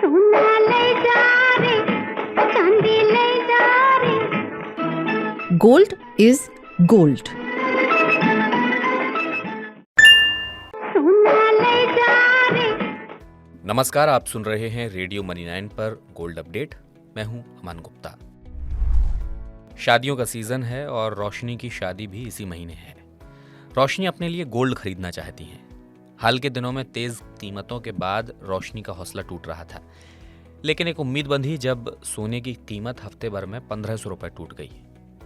सोना ले जा रे, चांदी ले जा रे। Gold is gold. सोना ले जा रे। नमस्कार, आप सुन रहे हैं रेडियो मनी 9 पर गोल्ड अपडेट। मैं हूं अमन गुप्ता। शादियों का सीजन है और रोशनी की शादी भी इसी महीने है। रोशनी अपने लिए गोल्ड खरीदना चाहती हैं। हाल के दिनों में तेज कीमतों के बाद रोशनी का हौसला टूट रहा था, लेकिन एक उम्मीद बंधी जब सोने की कीमत हफ्ते भर में 1500 रुपए टूट गई।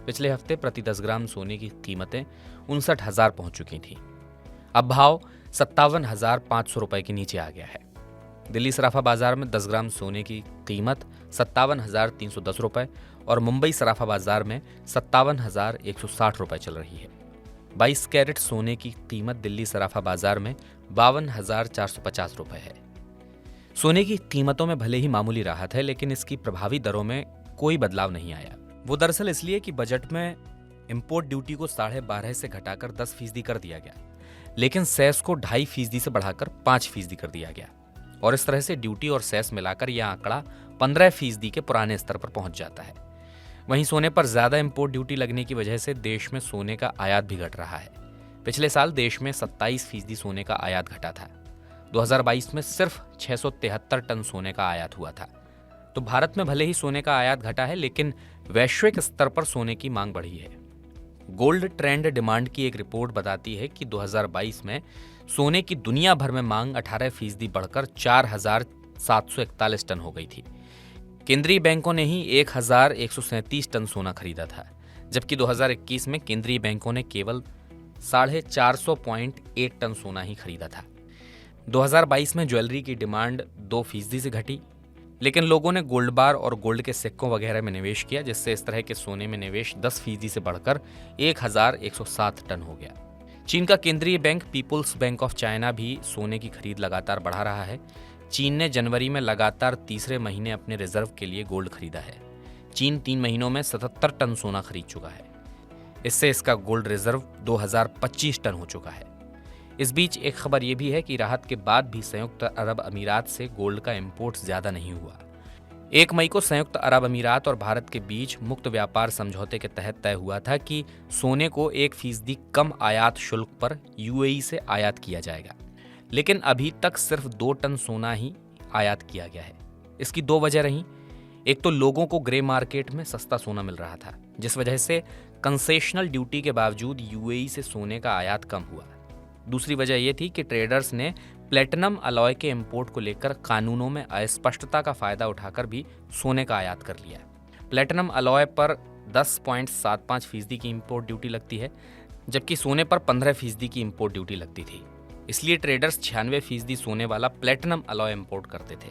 पिछले हफ्ते प्रति 10 ग्राम सोने की कीमतें 59,000 पहुंच चुकी थी। अब भाव 57,500 रुपए के नीचे आ गया है। दिल्ली सराफा बाजार में 10 ग्राम सोने की कीमत 57,310 रुपए और मुंबई सराफा बाजार में 57,160 रुपए चल रही है। 22 कैरेट सोने की कीमत दिल्ली सराफा बाजार में 52,450 रुपए है। सोने की कीमतों में भले ही मामूली राहत है, लेकिन इसकी प्रभावी दरों में कोई बदलाव नहीं आया। वो दरअसल इसलिए कि बजट में इंपोर्ट ड्यूटी को 12.5% से घटाकर 10% कर दिया गया, लेकिन सेस को 2.5% से बढ़ाकर 5% कर दिया गया और इस तरह से ड्यूटी और सेस मिलाकर यह आंकड़ा 15% के पुराने स्तर पर पहुंच जाता है। वहीं सोने पर ज्यादा इंपोर्ट ड्यूटी लगने की वजह से देश में सोने का आयात भी घट रहा है। पिछले साल देश में 27% सोने का आयात घटा था। 2022 में सिर्फ 673 टन सोने का आयात हुआ था। तो भारत में भले ही सोने का आयात घटा है, लेकिन वैश्विक स्तर पर सोने की मांग बढ़ी है। गोल्ड ट्रेंड डिमांड की एक रिपोर्ट बताती है कि 2022 में सोने की दुनिया भर में मांग 18% बढ़कर 4,741 टन हो गई थी। केंद्रीय बैंकों ने ही 1,137 टन सोना खरीदा था, जबकि 2021 में केंद्रीय बैंकों ने केवल 450.8 टन सोना ही खरीदा था। 2022 में ज्वेलरी की डिमांड 2% से घटी, लेकिन लोगों ने गोल्ड बार और गोल्ड के सिक्कों वगैरह में निवेश किया, जिससे इस तरह के सोने में निवेश 10% से बढ़कर 1,107 टन हो गया। चीन का केंद्रीय bank People's Bank of China भी सोने की खरीद लगातार बढ़ा रहा है। चीन ने जनवरी में लगातार तीसरे महीने अपने रिजर्व के लिए गोल्ड खरीदा है। चीन 3 महीनों में 77 टन सोना खरीद चुका है। इससे इसका गोल्ड रिजर्व 2025 टन हो चुका है। इस बीच एक खबर यह भी है कि राहत के बाद भी संयुक्त अरब अमीरात से गोल्ड का इंपोर्ट ज्यादा नहीं हुआ। 1 मई को संयुक्त अरब अमीरात और भारत के बीच मुक्त व्यापार समझौते के तहत तय हुआ था कि सोने को 1% कम आयात शुल्क पर यूएई से आयात किया जाएगा, लेकिन अभी तक सिर्फ 2 टन सोना ही आयात किया गया है। इसकी 2 वजह रही। एक तो लोगों को ग्रे मार्केट में सस्ता सोना मिल रहा था, जिस वजह से कंसेशनल ड्यूटी के बावजूद यूएई से सोने का आयात कम हुआ। दूसरी वजह यह थी कि ट्रेडर्स ने प्लेटिनम अलॉय के इंपोर्ट को लेकर कानूनों में अस्पष्टता का फायदा उठाकर भी सोने का आयात कर लिया। प्लेटिनम अलॉय पर 10.75% की इंपोर्ट ड्यूटी लगती है, जबकि सोने पर 15% की इंपोर्ट ड्यूटी लगती थी। इसलिए ट्रेडर्स 96% सोने वाला प्लेटिनम अलॉय इंपोर्ट करते थे।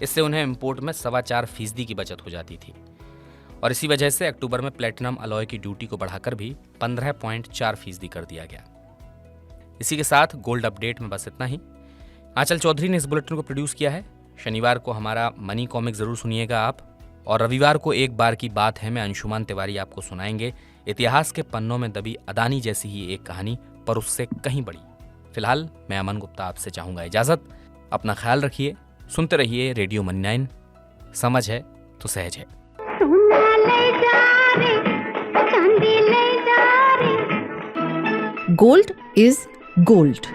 इससे उन्हें इंपोर्ट में 4.25% की बचत हो जाती थी और इसी वजह से अक्टूबर में प्लेटिनम अलॉय की ड्यूटी को बढ़ाकर भी 15.4% कर दिया गया। इसी के साथ गोल्ड अपडेट में बस इतना ही। आंचल चौधरी ने इस बुलेटिन को प्रोड्यूस किया है। शनिवार को हमारा मनी कॉमिक जरूर सुनिएगा आप, और रविवार को एक बार की बात है मैं अंशुमान तिवारी आपको सुनाएंगे इतिहास के पन्नों में दबी अदानी जैसी ही एक कहानी, पर उससे कहीं बड़ी। फिलहाल मैं अमन गुप्ता आपसे चाहूंगा इजाजत। अपना ख्याल रखिए, सुनते रहिए रेडियो मनी 9। समझ है तो सहज है। सोना ले जा रे, चांदी ले जा रे। Gold is gold.